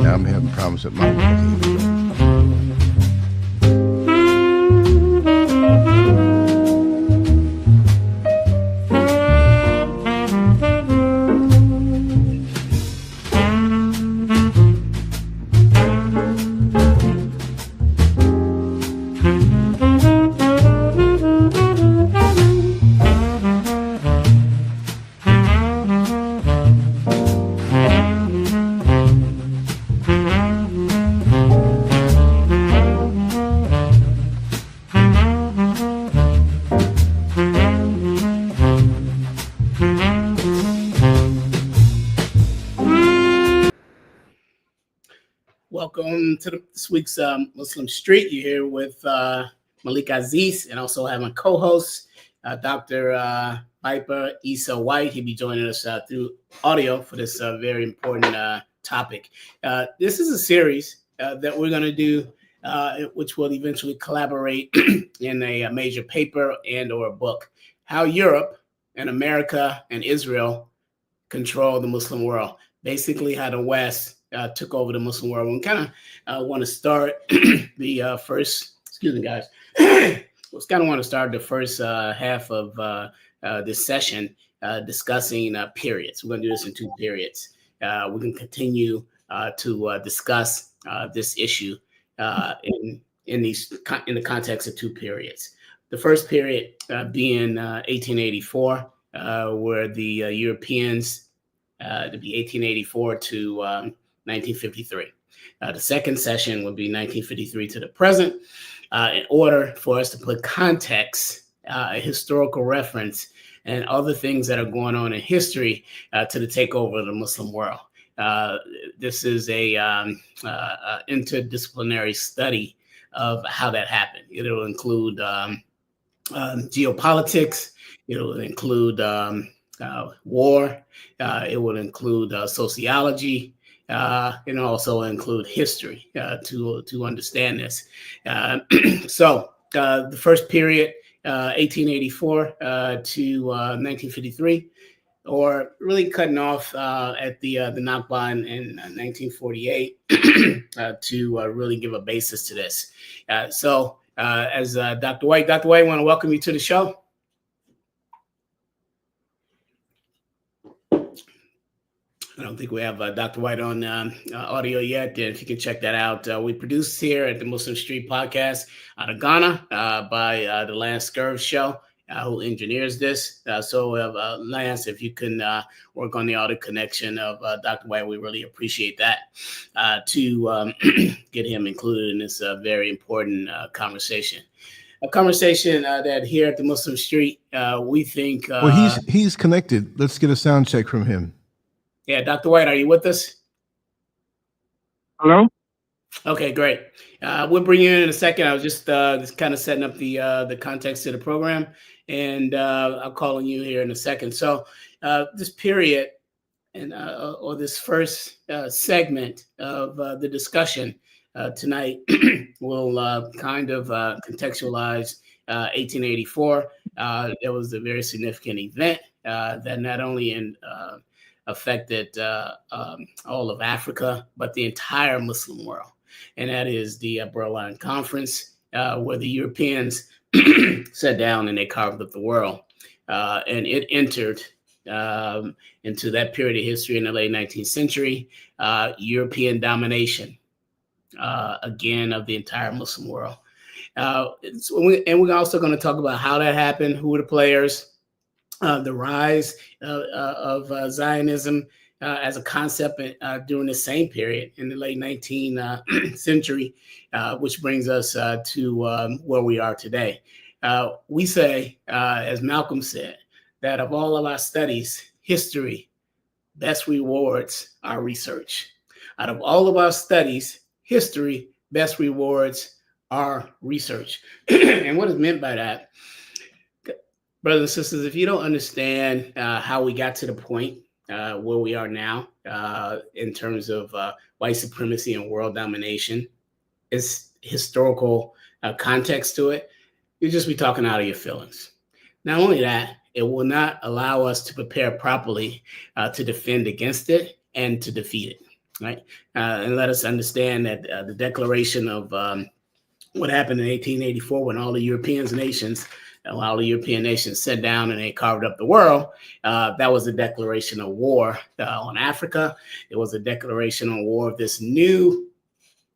Now I'm having problems with my. Okay, here we go. Welcome to this week's Muslim Street. You're here with Malik Aziz, and also have my co-host, Dr. VIBERT ISSA White. He'll be joining us through audio for this very important topic. This is a series that we're going to do, which will eventually collaborate in a major paper and or a book. How Europe and America and Israel control the Muslim world. Basically, how the West took over the Muslim world. We kind of want to start the first, excuse me, guys. We kind of want to start the first half of this session discussing periods. We're going to do this in two periods. We can continue to discuss this issue in the context of two periods. The first period being 1884, where the Europeans, to be 1884 to 1953. The second session would be 1953 to the present. In order for us to put context, a historical reference, and other things that are going on in history to the takeover of the Muslim world. This is a interdisciplinary study of how that happened. It'll include geopolitics. It'll include war. It will include sociology. And also include history to understand this. So the first period, 1884 to 1953, or really cutting off at the Nakba in 1948 to really give a basis to this. So as Dr. White, I want to welcome you to the show. I don't think we have Dr. White on audio yet. If you can check that out. We produce here at the Muslim Street Podcast out of Ghana by the Lance Scurv Show, who engineers this. So Lance, if you can work on the audio connection of Dr. White, we really appreciate that to get him included in this very important conversation. A conversation that here at the Muslim Street, we think... well, he's connected. Let's get a sound check from him. Yeah, Dr. White, are you with us? Hello? Okay, great. We'll bring you in a second. I was just kind of setting up the context of the program, and I'll call on you here in a second. So this period and or this first segment of the discussion tonight will kind of contextualize 1884. There was a very significant event that not only affected all of Africa, but the entire Muslim world. And that is the Berlin Conference, where the Europeans sat down and they carved up the world. And it entered into that period of history in the late 19th century, European domination, again, of the entire Muslim world. And we're also going to talk about how that happened, who were the players, the rise of Zionism as a concept during the same period in the late 19th century, which brings us to where we are today. We say, as Malcolm said, that of all of our studies, history best rewards our research. Out of all of our studies, history best rewards our research. And what is meant by that? Brothers and sisters, if you don't understand how we got to the point where we are now in terms of white supremacy and world domination, it's historical context to it, you'll just be talking out of your feelings. Not only that, it will not allow us to prepare properly to defend against it and to defeat it. right? And let us understand that the declaration of what happened in 1884 when all the European nations sat down and they carved up the world. That was a declaration of war on Africa. It was a declaration of war of this new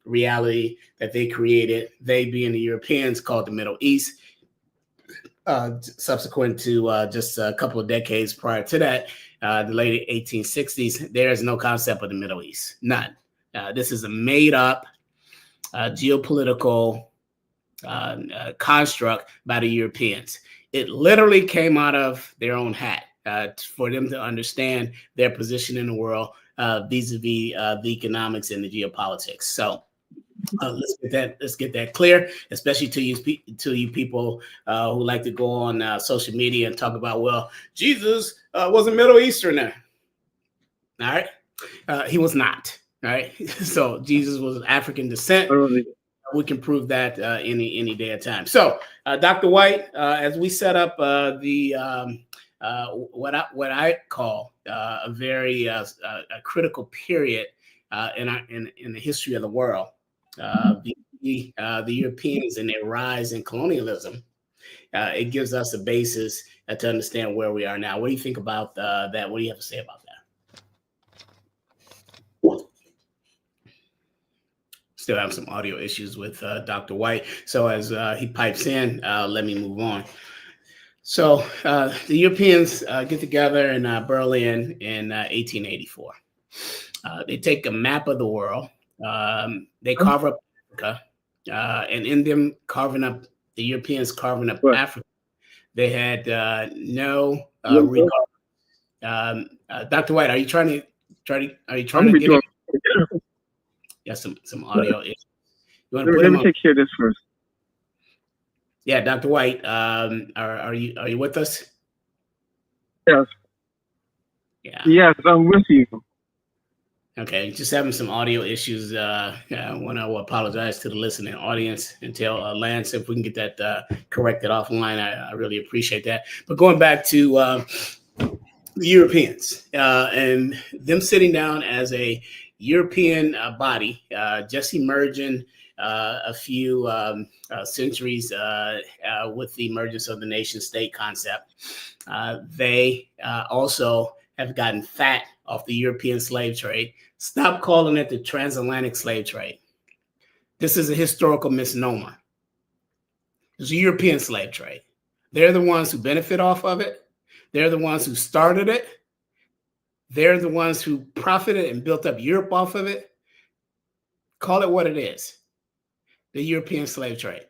reality that they created, they being the Europeans, called the Middle East. Subsequent to just a couple of decades prior to that, the late 1860s, there is no concept of the Middle East, none. This is a made up geopolitical construct by the Europeans. It literally came out of their own hat for them to understand their position in the world vis-a-vis the economics and the geopolitics. So let's get that clear, especially to you people who like to go on social media and talk about, well, Jesus was a Middle Easterner. All right, he was not. All right, so Jesus was of African descent. We can prove that any day of time. So, Dr. White, as we set up what I call a very critical period in the history of the world, the Europeans and their rise in colonialism, it gives us a basis to understand where we are now. What do you think about that? What do you have to say about that? Still have some audio issues with Dr. White. So as he pipes in, let me move on. So the Europeans get together in Berlin in 1884. They take a map of the world. They carve up Africa. And in them carving up, the Europeans carving up Africa, they had no regard. Dr. White, are you trying to get it? Yeah, some audio issues. Let me take care of this first. Yeah, Dr. White, are you with us? Yes. Yeah. Yes, I'm with you. Okay, just having some audio issues. I want to apologize to the listening audience and tell Lance if we can get that corrected offline. I really appreciate that. But going back to the Europeans and them sitting down as a European body, just emerging a few centuries with the emergence of the nation state concept. They also have gotten fat off the European slave trade. Stop calling it the transatlantic slave trade. This is a historical misnomer. It's a European slave trade. They're the ones who benefit off of it. They're the ones who started it. They're the ones who profited and built up Europe off of it. Call it what it is. The European slave trade.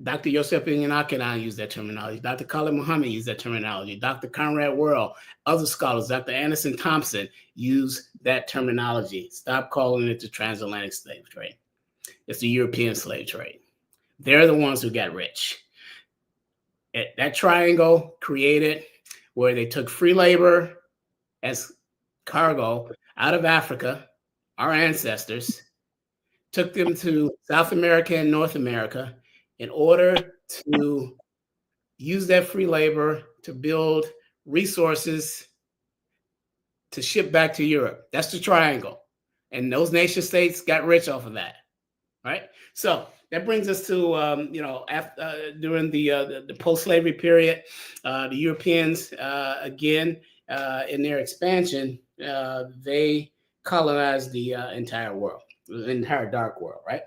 Dr. Yosef Inyanakana used that terminology. Dr. Khalid Muhammad used that terminology. Dr. Conrad Worrell, other scholars, Dr. Anderson Thompson use that terminology. Stop calling it the transatlantic slave trade. It's the European slave trade. They're the ones who got rich. That triangle created where they took free labor as cargo out of Africa, our ancestors, took them to South America and North America in order to use that free labor to build resources to ship back to Europe. That's the triangle. And those nation states got rich off of that, right? So that brings us to, during the post-slavery period, the Europeans, again, in their expansion, they colonized the entire world, the entire dark world, right?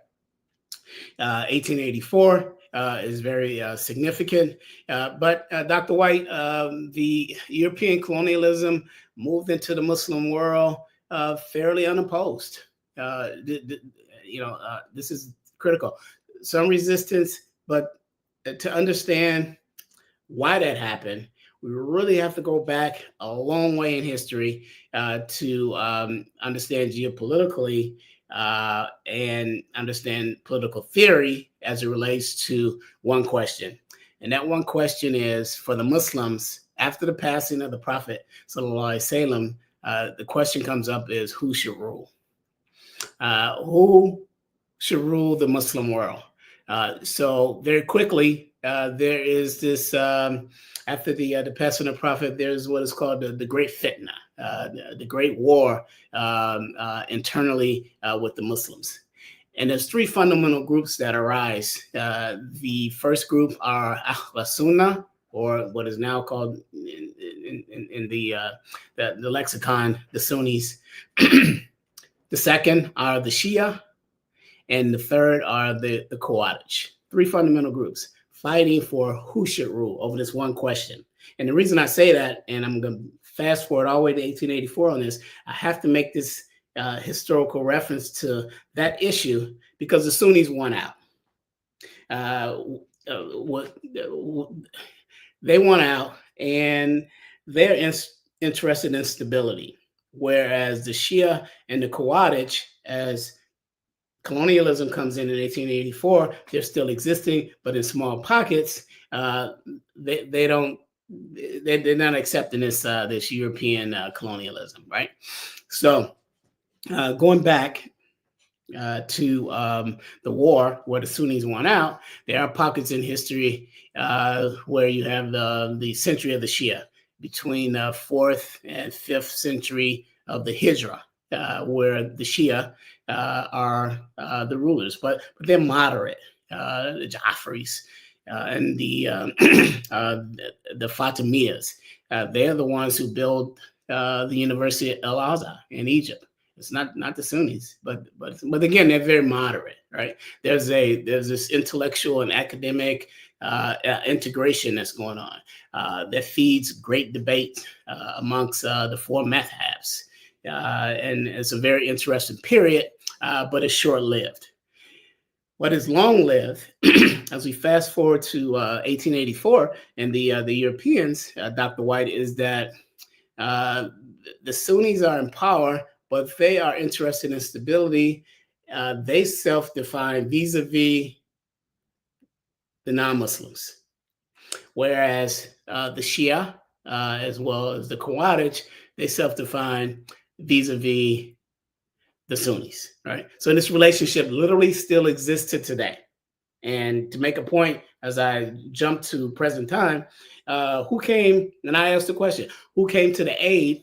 1884 is very significant. But Dr. White, the European colonialism moved into the Muslim world fairly unopposed. This is critical. Some resistance, but to understand why that happened, we really have to go back a long way in history to understand geopolitically and understand political theory as it relates to one question. And that one question is, for the Muslims, after the passing of the Prophet, sallallahu alaihi wasallam, the question comes up is, who should rule? Who should rule the Muslim world? So very quickly, there is this, after the passing of the Prophet, there's what is called the Great Fitna, the Great War internally with the Muslims. And there's three fundamental groups that arise. The first group are Ahl Sunnah, or what is now called in the lexicon, the Sunnis. The second are the Shia, and the third are the Khawarij. Three fundamental groups fighting for who should rule over this one question. And the reason I say that, and I'm going to fast forward all the way to 1884 on this, I have to make this historical reference to that issue because the Sunnis won out. They won out, and they're interested in stability, whereas the Shia and the Khawarij, as colonialism comes in 1884, they're still existing, but in small pockets. They're not accepting this European colonialism, right? So going back to the war where the Sunnis won out, there are pockets in history where you have the century of the Shia between the 4th and 5th century of the Hijra, where the Shia are the rulers, but they're moderate. The Ja'faris and the Fatimiyas, they're the ones who build the University of Al-Azhar in Egypt. It's not the Sunnis, but again, they're very moderate, right? There's this intellectual and academic integration that's going on that feeds great debate amongst the four madhabs. And it's a very interesting period, but it's short-lived. What is long-lived, as we fast forward to 1884 and the Europeans, Dr. White, is that the Sunnis are in power, but they are interested in stability. They self-define vis-a-vis the non-Muslims, whereas the Shia, as well as the Khawarij, they self-define vis-a-vis the Sunnis, right? So this relationship literally still exists to today. And to make a point, as I jump to present time, who came, and I asked the question, who came to the aid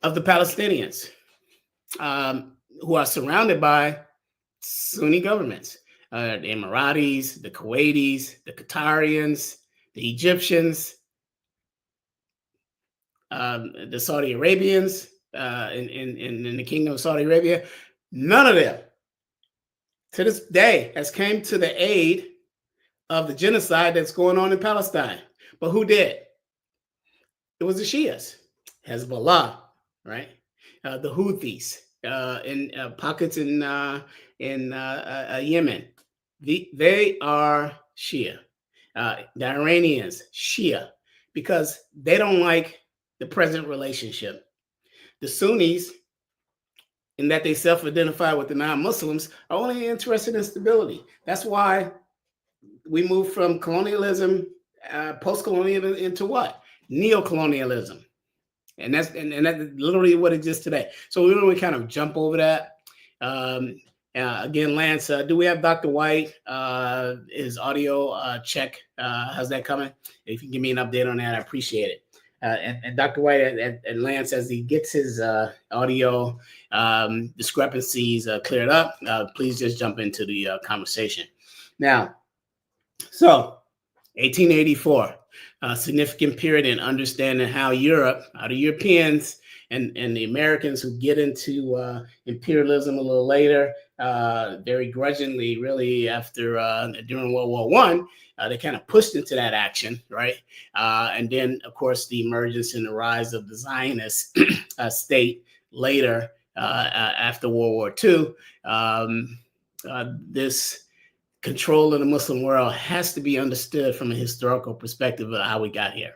of the Palestinians, who are surrounded by Sunni governments, the Emiratis, the Kuwaitis, the Qatarians, the Egyptians, the Saudi Arabians in the Kingdom of Saudi Arabia. None of them, to this day, has came to the aid of the genocide that's going on in Palestine. But who did? It was the Shias, Hezbollah, right? The Houthis in pockets in Yemen. They are Shia. The Iranians, Shia, because they don't like the present relationship. The Sunnis, in that they self-identify with the non-Muslims, are only interested in stability. That's why we move from colonialism, post-colonialism, into what? Neo-colonialism. And that's literally what exists today. So we really kind of jump over that. Again, Lance, do we have Dr. White? His audio check, how's that coming? If you can give me an update on that, I appreciate it. And Dr. White and Lance, as he gets his audio discrepancies cleared up, please just jump into the conversation. Now, so 1884, a significant period in understanding how Europe, how the Europeans and the Americans who get into imperialism a little later, very grudgingly, really after during World War I, they kind of pushed into that action, right? And then, of course, the emergence and the rise of the Zionist state later after World War II. This control of the Muslim world has to be understood from a historical perspective of how we got here.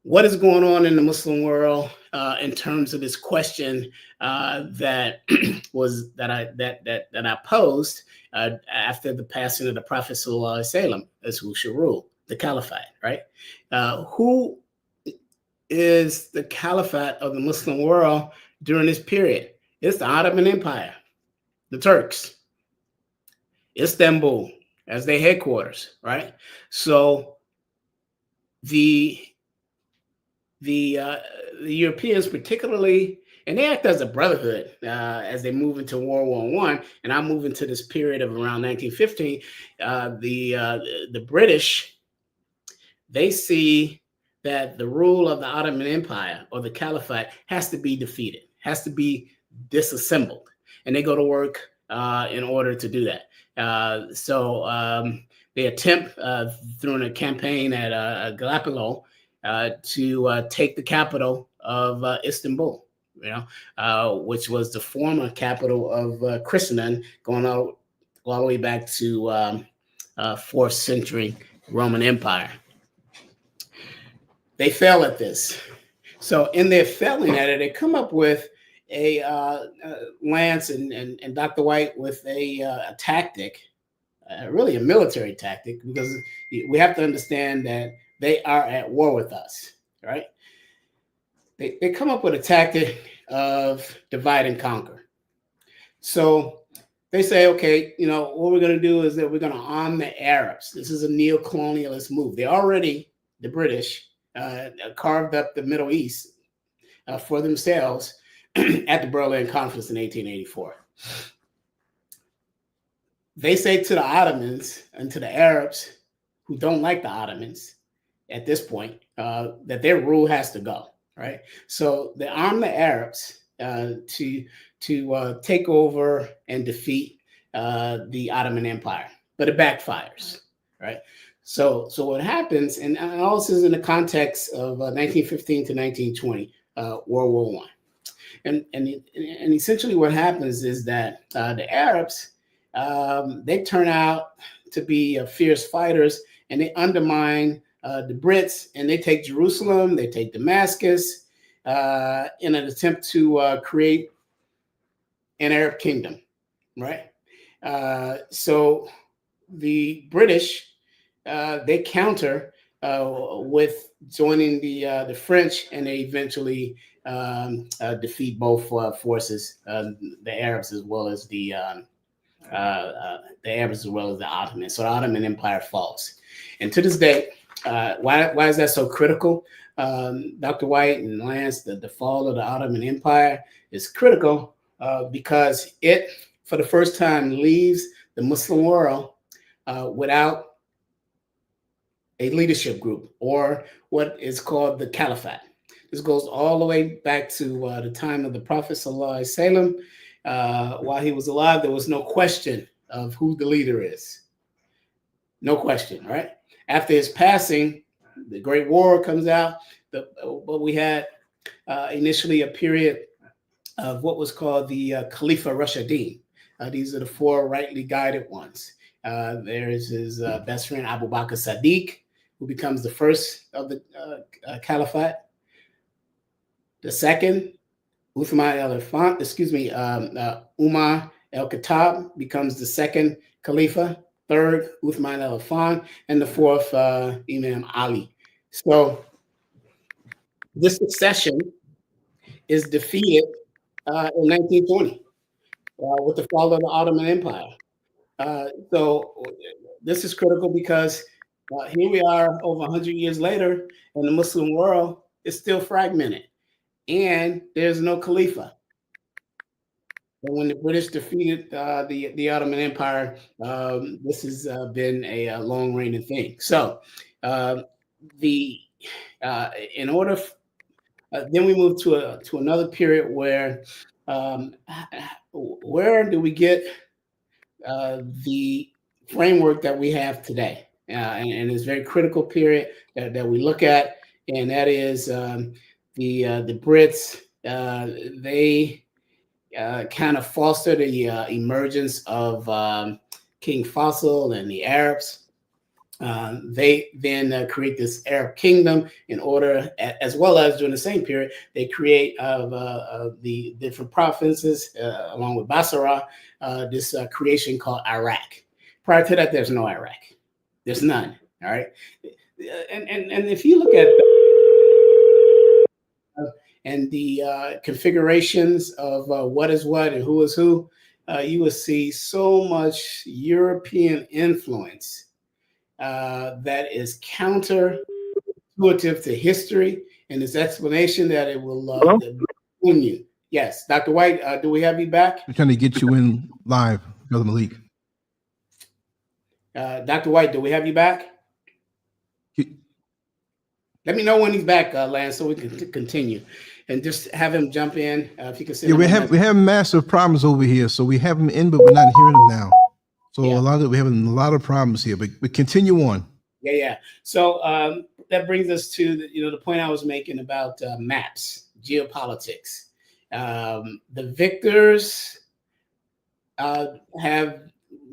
What is going on in the Muslim world in terms of this question that I posed after the passing of the Prophet Sallallahu Alaihi Wasallam as who should rule the caliphate, right? Who is the caliphate of the Muslim world during this period? It's the Ottoman Empire, the Turks, Istanbul as their headquarters, right? So the the Europeans particularly, and they act as a brotherhood as they move into World War I, and I move into this period of around 1915. The British, they see that the rule of the Ottoman Empire or the Caliphate has to be defeated, has to be disassembled, and they go to work in order to do that. So they attempt through a campaign at Gallipoli to take the capital of Istanbul, which was the former capital of Christendom, going all the way back to 4th century Roman Empire. They fail at this. So in their failing at it, they come up with Lance and Dr. White with a tactic, really a military tactic, because we have to understand that they are at war with us, right? They come up with a tactic of divide and conquer. So they say, okay, what we're going to do is that we're going to arm the Arabs. This is a neo-colonialist move. The British, carved up the Middle East for themselves at the Berlin Conference in 1884. They say to the Ottomans and to the Arabs who don't like the Ottomans at this point that their rule has to go, right? So they arm the Arabs to take over and defeat the Ottoman Empire, but it backfires, right? So what happens, and all this is in the context of 1915 to 1920, World War I. And essentially what happens is that the Arabs, they turn out to be fierce fighters, and they undermine the Brits, and they take Jerusalem, they take Damascus in an attempt to create an Arab kingdom, right? So the British, they counter with joining the French, and they eventually defeat both forces, the Arabs as well as the Ottomans. So the Ottoman Empire falls. And to this day, why is that so critical? Dr. White and Lance, the fall of the Ottoman Empire is critical because it, for the first time, leaves the Muslim world without a leadership group, or what is called the Caliphate. This goes all the way back to the time of the Prophet Sallallahu Alaihi Wasallam. While he was alive, there was no question of who the leader is. No question, right? After his passing, the Great War comes out, but we had initially a period of what was called the Khalifa Rashidin. These are the four rightly guided ones. There is his best friend, Abu Bakr Sadiq, who becomes the first of the Caliphate. The second, Umar al-Khattab becomes the second Khalifa. Third, Uthman al-Affan, and the fourth, Imam Ali. So this succession is defeated in 1920 with the fall of the Ottoman Empire. So this is critical because here we are over 100 years later, and the Muslim world is still fragmented, and there's no Khalifa. And when the British defeated the Ottoman Empire, this has been a long reigning thing. So then we move to another period where do we get the framework that we have today? And it's a very critical period that we look at, and that is the Brits. They kind of foster the emergence of King Faisal and the Arabs. They then create this Arab kingdom in order, as well as during the same period, they create the different provinces along with Basra, this creation called Iraq. Prior to that, there's no Iraq. There's none. All right. And if you look at and the configurations of what is what and who is who, you will see so much European influence that is counterintuitive to history and his explanation that it will Hello? wound you. Yes, Dr. White, do we have you back? We're trying to get you in live, Brother Malik. Dr. White, do we have you back? Let me know when he's back, Lance, so we can continue, and just have him jump in. If you can send Yeah, him we have massive problems over here. So we have him in, but we're not hearing him now. So Yeah. we're having a lot of problems here. But continue on. Yeah. So that brings us to the point I was making about maps, geopolitics. The victors have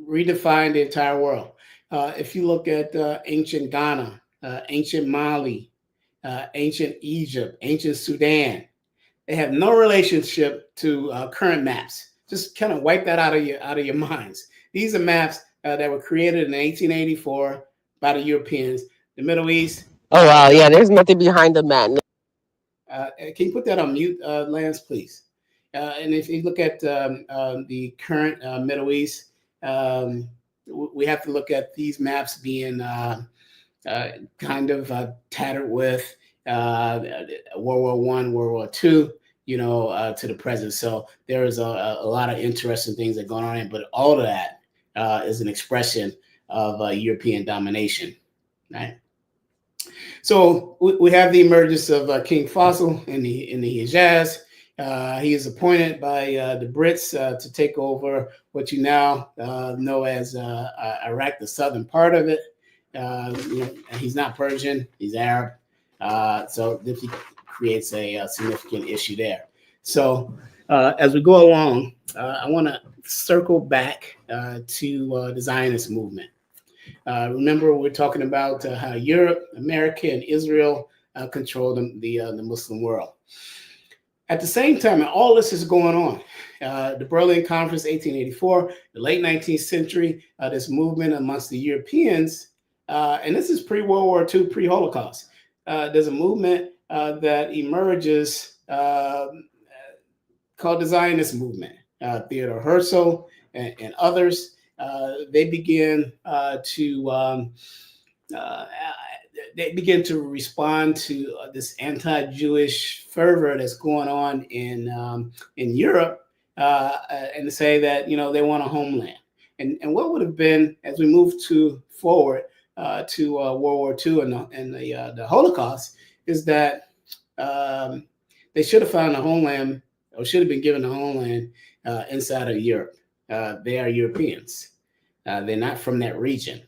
redefined the entire world. If you look at ancient Ghana, ancient Mali, ancient Egypt, ancient Sudan, they have no relationship to current maps. Just kind of wipe that out of your minds. These are maps that were created in 1884 by the Europeans. The Middle East. Oh wow, yeah, there's nothing behind the map. Can you put that on mute, Lance, please? And if you look at the current Middle East, we have to look at these maps being kind of tattered with World War I, World War II, to the present. So there is a lot of interesting things that are going on here, but all of that is an expression of European domination, right? So we have the emergence of King Faisal in the Hijaz. He is appointed by the Brits to take over what you now know as Iraq, the southern part of it. He's not Persian, he's Arab. So this creates a significant issue there. So as we go along, I want to circle back to the Zionist movement. Remember, we're talking about how Europe, America, and Israel control the Muslim world. At the same time, and all this is going on, the Berlin Conference, 1884, the late 19th century, this movement amongst the Europeans, and this is pre-World War II, pre-Holocaust. There's a movement that emerges called the Zionist movement. Theodor Herzl and others, they begin to respond to this anti-Jewish fervor that's going on in Europe, and to say that they want a homeland. And what would have been, as we move forward to World War II and the Holocaust, is that they should have found a homeland, or should have been given a homeland inside of Europe. They are Europeans. They're not from that region.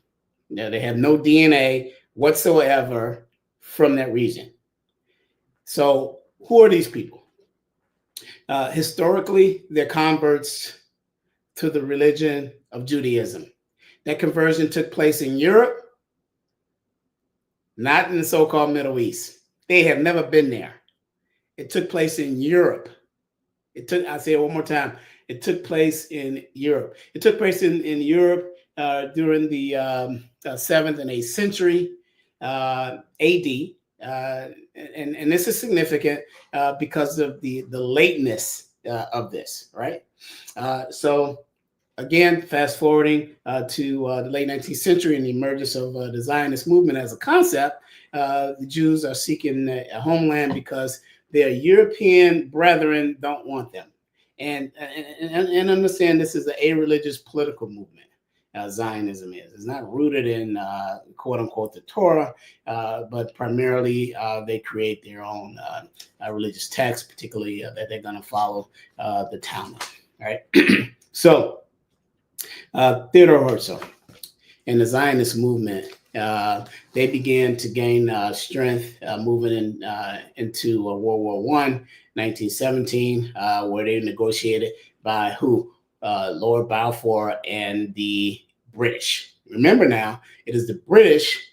They have no DNA whatsoever from that region. So who are these people? Historically, they're converts to the religion of Judaism. That conversion took place in Europe, not in the so-called Middle East. They have never been there. It took place in Europe. I'll say it one more time. It took place in Europe. It took place in Europe during the 7th and 8th century AD. And this is significant because of the lateness of this, right? So again, fast forwarding to the late 19th century and the emergence of the Zionist movement as a concept, the Jews are seeking a homeland because their European brethren don't want them. And understand this is a religious political movement. Zionism is. It's not rooted in quote unquote the Torah, but primarily they create their own religious texts, particularly that they're going to follow the Talmud. All right. So Theodor Herzl and the Zionist movement, they began to gain strength moving into World War I, 1917, where they negotiated by who? Lord Balfour and the British. Remember now, it is the British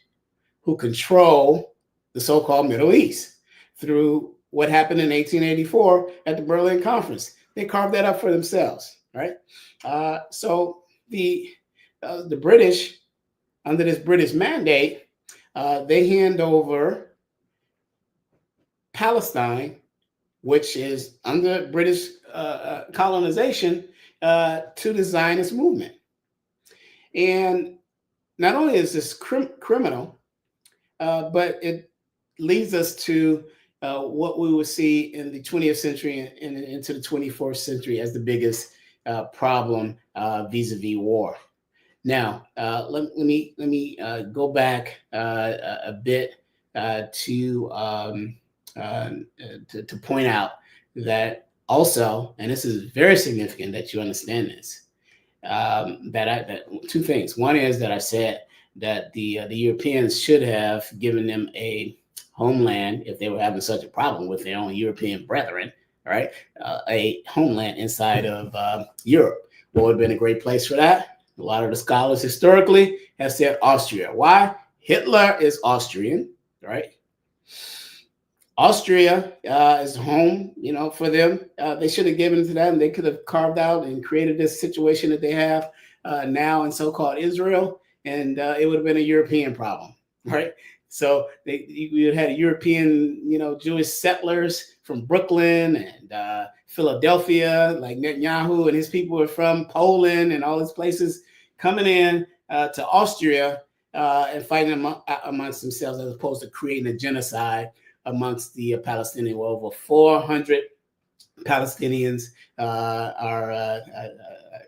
who control the so-called Middle East through what happened in 1884 at the Berlin Conference. They carved that up for themselves, right? So the British, under this British mandate, they hand over Palestine, which is under British colonization, to the Zionist movement. And not only is this criminal, but it leads us to what we will see in the 20th century and into the 24th century as the biggest problem vis-a-vis war. Now, let me go back a bit to point out that also, and this is very significant that you understand this, that two things. One is that I said that the Europeans should have given them a homeland if they were having such a problem with their own European brethren, right? A homeland inside of Europe. What would have been a great place for that? A lot of the scholars historically have said Austria. Why? Hitler is Austrian, right? Austria is home, for them. They should have given it to them. They could have carved out and created this situation that they have now in so-called Israel, and it would have been a European problem, right? So you had European, Jewish settlers from Brooklyn and Philadelphia, like Netanyahu and his people were from Poland and all these places coming in to Austria and fighting amongst themselves as opposed to creating a genocide amongst the Palestinians. Well, over 400 Palestinians are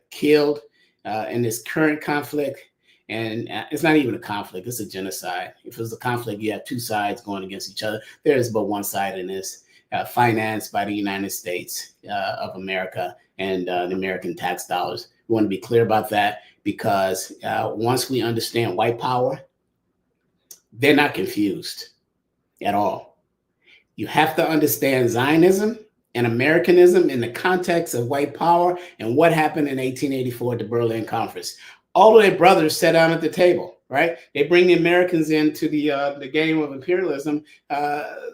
killed in this current conflict. And it's not even a conflict, it's a genocide. If it was a conflict, you have two sides going against each other. There is but one side in this, financed by the United States of America and the American tax dollars. We want to be clear about that because once we understand white power, they're not confused at all. You have to understand Zionism and Americanism in the context of white power and what happened in 1884 at the Berlin Conference. All of their brothers sat down at the table, right? They bring the Americans into the game of imperialism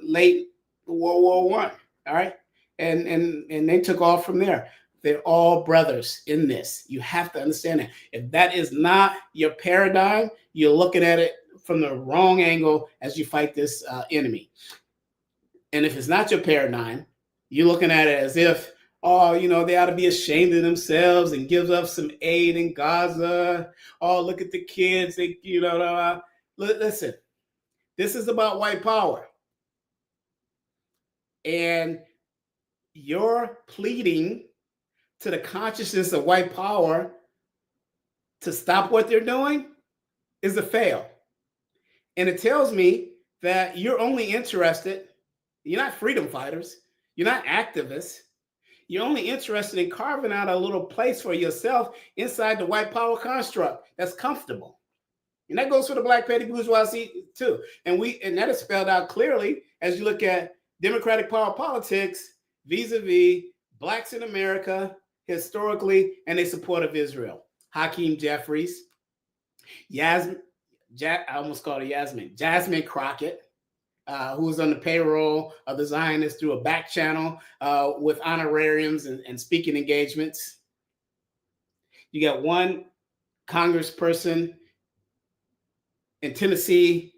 late World War I, all right? And they took off from there. They're all brothers in this. You have to understand that. If that is not your paradigm, you're looking at it from the wrong angle as you fight this enemy. And if it's not your paradigm, you're looking at it as if, they ought to be ashamed of themselves and give up some aid in Gaza. Oh, look at the kids. Listen, this is about white power. And you're pleading to the consciousness of white power to stop what they're doing is a fail. And it tells me that you're only interested, you're not freedom fighters, you're not activists. You're only interested in carving out a little place for yourself inside the white power construct that's comfortable. And that goes for the black petty bourgeoisie too. And that is spelled out clearly as you look at democratic power politics vis-a-vis blacks in America historically and their support of Israel. Hakeem Jeffries, Jasmine Crockett, who was on the payroll of the Zionists through a back channel with honorariums and speaking engagements. You got one congressperson in Tennessee,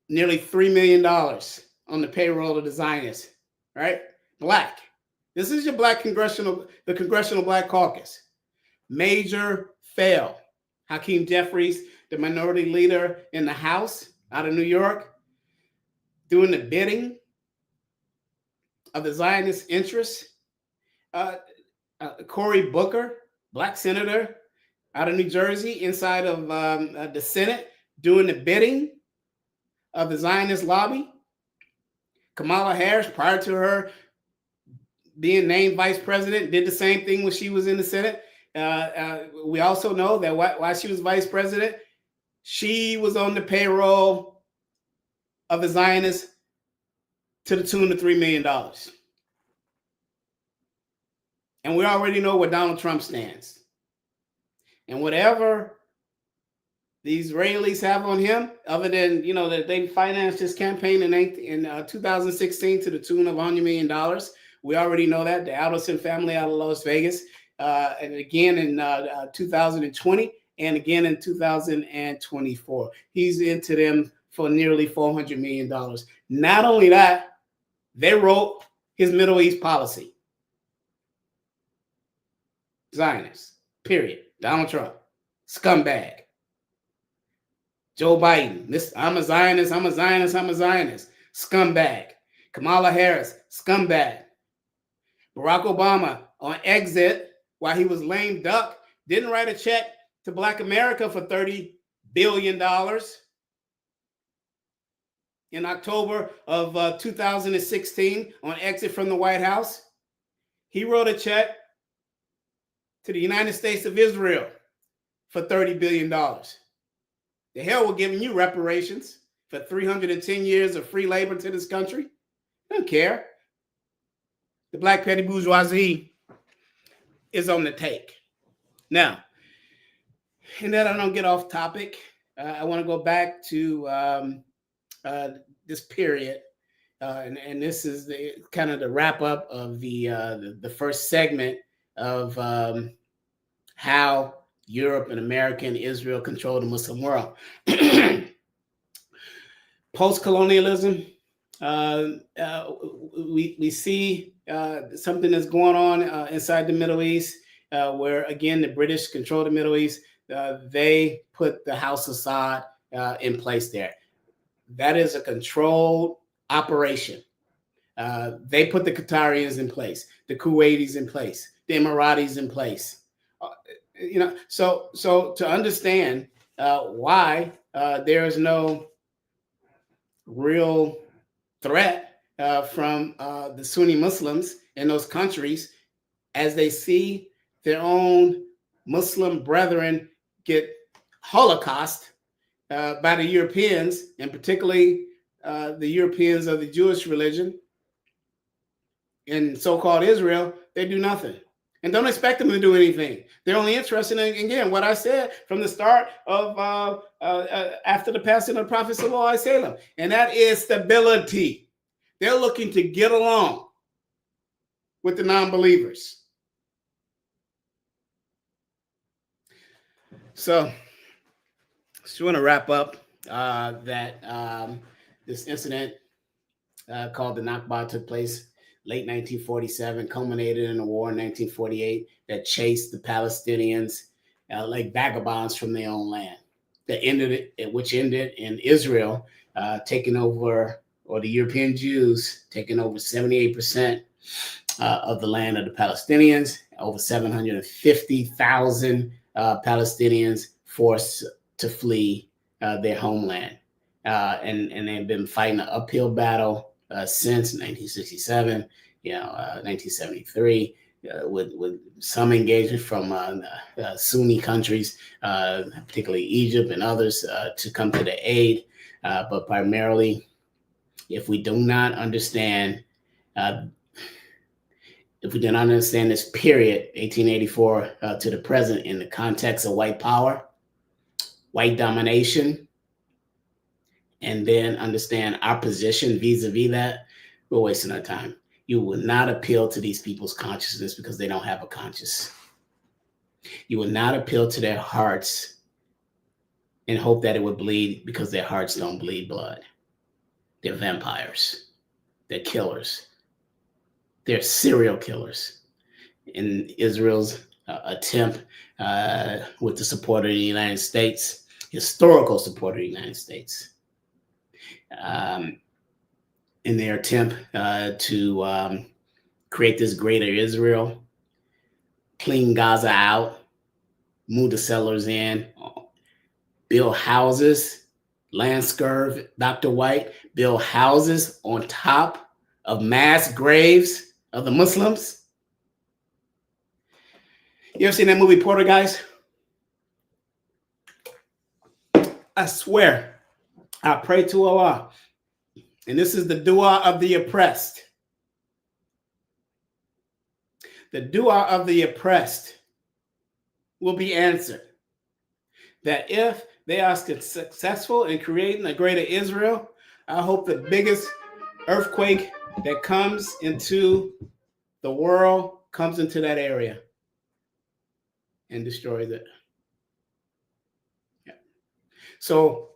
nearly $3 million on the payroll of the Zionists, right? Black. This is your the Congressional Black Caucus. Major fail. Hakeem Jeffries, the minority leader in the House out of New York, doing the bidding of the Zionist interests. Cory Booker, black senator out of New Jersey, inside of the Senate, doing the bidding of the Zionist lobby. Kamala Harris, prior to her being named vice president, did the same thing when she was in the Senate. We also know that while she was vice president, she was on the payroll of the Zionists to the tune of $3 million. And we already know where Donald Trump stands. And whatever the Israelis have on him, other than, that they financed his campaign in 2016 to the tune of $100 million. We already know that. The Adelson family out of Las Vegas. And again in 2020 and again in 2024. He's into them for nearly $400 million. Not only that, they wrote his Middle East policy. Zionist, period. Donald Trump, scumbag. Joe Biden, I'm a Zionist, I'm a Zionist, I'm a Zionist. Scumbag. Kamala Harris, scumbag. Barack Obama, on exit, while he was lame duck, didn't write a check to Black America for $30 billion. In October of 2016, on exit from the White House, he wrote a check to the United States of Israel for $30 billion. The hell with giving you reparations for 310 years of free labor to this country. Don't care. The black petty bourgeoisie is on the take. Now, and that I don't get off topic, I want to go back to this period, and this is the kind of the wrap up of the first segment of how Europe and America and Israel control the Muslim world. Post-colonialism, we see something that's going on inside the Middle East, where again the British control the Middle East. They put the House of Assad in place there. That is a controlled operation. They put the Qataris in place, the Kuwaitis in place, the Emiratis in place. So to understand why there is no real threat from the Sunni Muslims in those countries, as they see their own Muslim brethren get Holocaust by the Europeans, and particularly the Europeans of the Jewish religion in so-called Israel, they do nothing. And don't expect them to do anything. They're only interested in, again, what I said from the start of after the passing of the Prophet Sallallahu Alaihi Wasallam, and that is stability. They're looking to get along with the non-believers. So, just want to wrap up that this incident called the Nakba took place late 1947, culminated in a war in 1948 that chased the Palestinians like vagabonds from their own land. Which ended in Israel taking over, or the European Jews taking over 78% of the land of the Palestinians. Over 750,000 Palestinians forced to flee their homeland, and they've been fighting an uphill battle since 1967, 1973, with some engagement from Sunni countries, particularly Egypt and others, to come to their aid. But primarily, if we do not understand, this period, 1884 to the present, in the context of white power, white domination, and then understand our position vis-a-vis that, we're wasting our time. You will not appeal to these people's consciousness because they don't have a conscience. You will not appeal to their hearts and hope that it would bleed, because their hearts don't bleed blood. They're vampires. They're killers. They're serial killers. In Israel's attempt with the support of the United States, historical support of the United States, in their attempt to create this greater Israel, clean Gaza out, move the settlers in, build houses, Landscurve, Dr. White, build houses on top of mass graves of the Muslims. You ever seen that movie Porter, guys? I swear, I pray to Allah, and this is the dua of the oppressed. The dua of the oppressed will be answered. That if they are successful in creating a greater Israel, I hope the biggest earthquake that comes into the world comes into that area and destroys it. Yeah. So,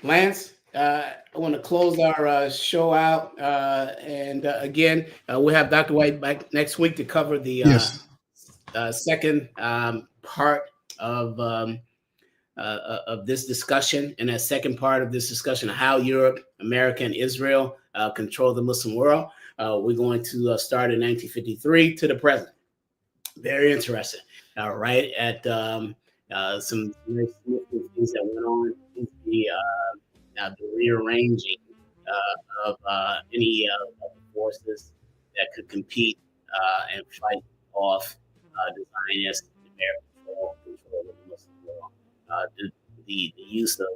Lance, I want to close our show out, and again, we'll have Dr. White back next week to cover the second part of of this discussion, and that second part of this discussion, how Europe, America, and Israel control the Muslim world. We're going to start in 1953 to the present. Very interesting. Right at some very significant things that went on in the rearranging of any forces that could compete and fight off the Zionist American control of the Muslim world. The use of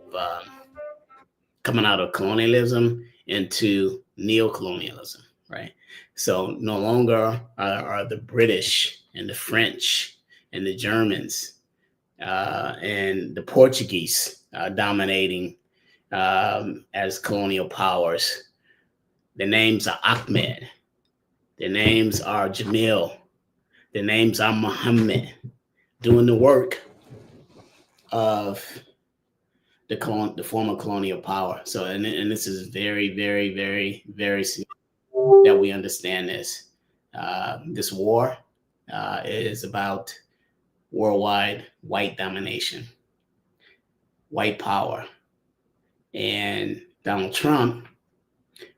coming out of colonialism into neocolonialism, right? So no longer are the British and the French and the Germans and the Portuguese dominating as colonial powers. The names are Ahmed. The names are Jamil. The names are Muhammad, doing the work of the former colonial power. So, and this is very, very, very, very significant that we understand this. This war is about worldwide white domination, white power. And Donald Trump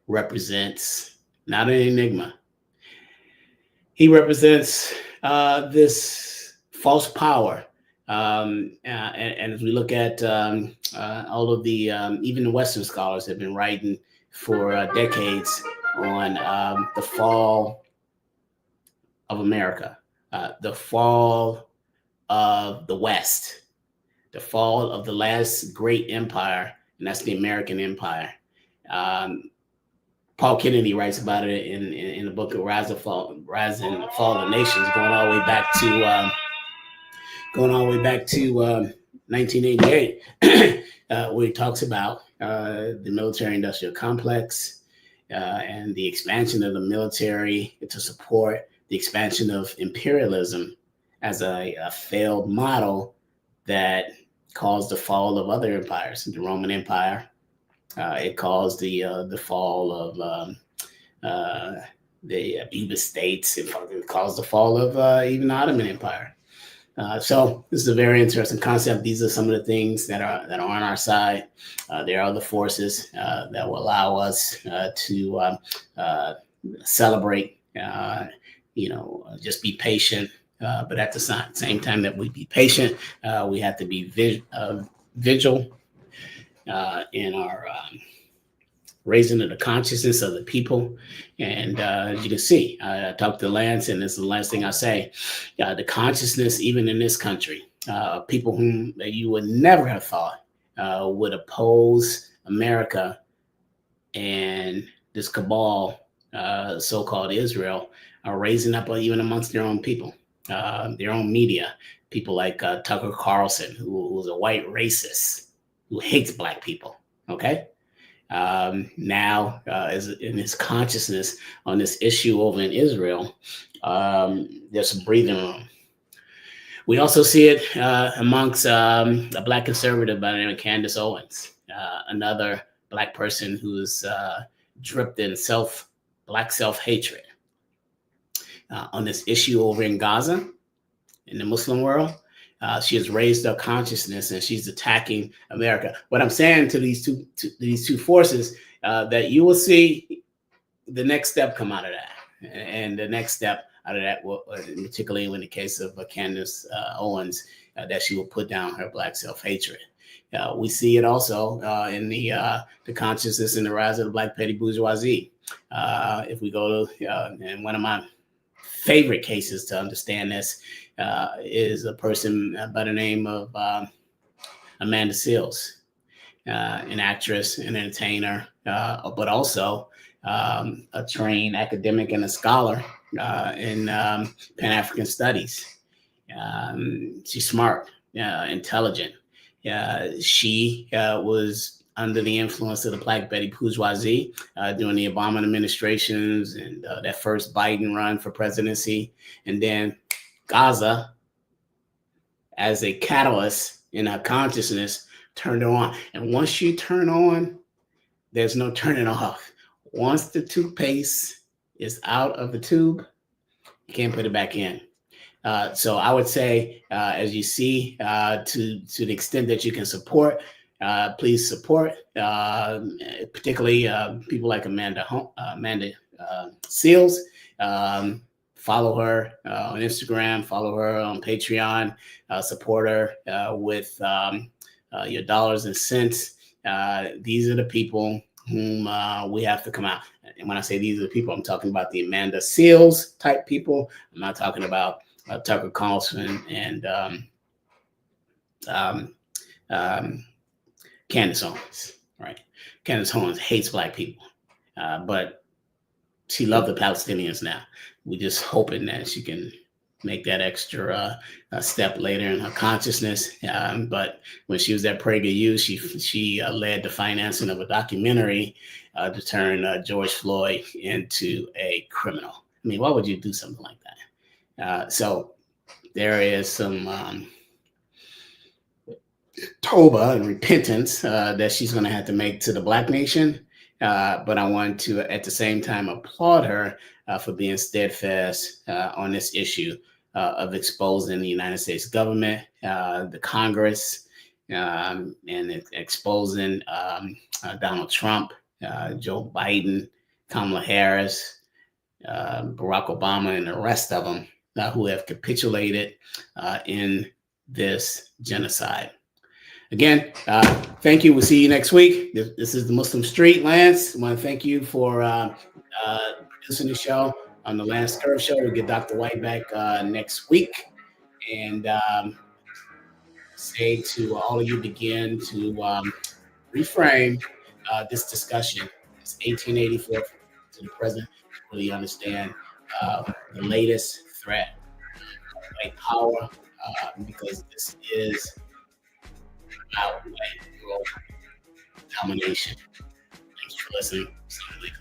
represents not an enigma. He represents this false power. And as we look at all of the, even the Western scholars have been writing for decades on the fall of America, the fall of the West, the fall of the last great empire, and that's the American Empire. Paul Kennedy writes about it in the book of Rise and Fall of Nations, going all the way back to 1988, where he talks about the military-industrial complex and the expansion of the military to support the expansion of imperialism as a failed model that caused the fall of other empires, the Roman Empire. It caused the fall of the VIBERT states. It caused the fall of even the Ottoman Empire. So this is a very interesting concept. These are some of the things that are on our side. There are other forces that will allow us to celebrate. Just be patient. But at the same time that we be patient, we have to be vigilant in our raising of the consciousness of the people. And as you can see, I talked to Lance, and this is the last thing I say, the consciousness, even in this country, people whom you would never have thought would oppose America and this cabal, so-called Israel, are raising up even amongst their own people, their own media, people like Tucker Carlson, who's a white racist, who hates Black people, okay? Now, in his consciousness on this issue over in Israel, there's some breathing room. We also see it amongst a Black conservative by the name of Candace Owens, another Black person who's dripped in Black self-hatred on this issue over in Gaza, in the Muslim world. She has raised her consciousness, and she's attacking America. What I'm saying to these two forces, that you will see the next step come out of that, and the next step out of that, particularly in the case of Candace Owens, that she will put down her Black self-hatred. We see it also in the consciousness and the rise of the Black petty bourgeoisie. If we go to, and one of my favorite cases to understand this is a person by the name of Amanda Seales, an actress, an entertainer, but also a trained academic and a scholar in Pan-African studies. She's smart, intelligent. She was under the influence of the Black petty bourgeoisie during the Obama administrations and that first Biden run for presidency. And then Gaza, as a catalyst in her consciousness, turned her on. And once you turn on, there's no turning off. Once the toothpaste is out of the tube, you can't put it back in. So I would say, as you see, to the extent that you can support, please support, particularly people like Amanda Seals. Follow her on Instagram, follow her on Patreon, support her with your dollars and cents. These are the people whom we have to come out. And when I say these are the people, I'm talking about the Amanda Seals type people. I'm not talking about Tucker Carlson and Candace Owens, right? Candace Owens hates Black people, but she loves the Palestinians now. We're just hoping that she can make that extra step later in her consciousness. But when she was at PragerU, she led the financing of a documentary to turn George Floyd into a criminal. I mean, why would you do something like that? So there is some toba and repentance that she's going to have to make to the Black nation. But I want to, at the same time, applaud her for being steadfast on this issue of exposing the United States government, the Congress, and exposing Donald Trump, Joe Biden, Kamala Harris, Barack Obama, and the rest of them who have capitulated in this genocide. Again, thank you. We'll see you next week. This is the Muslim Street. Lance, I want to thank you for producing the show on the Lance Curve Show. We'll get Dr. White back next week. And say to all of you, begin to reframe this discussion. It's 1884 to the present. Really understand the latest threat of white power, because this is about white world domination. Thanks for listening. See you later.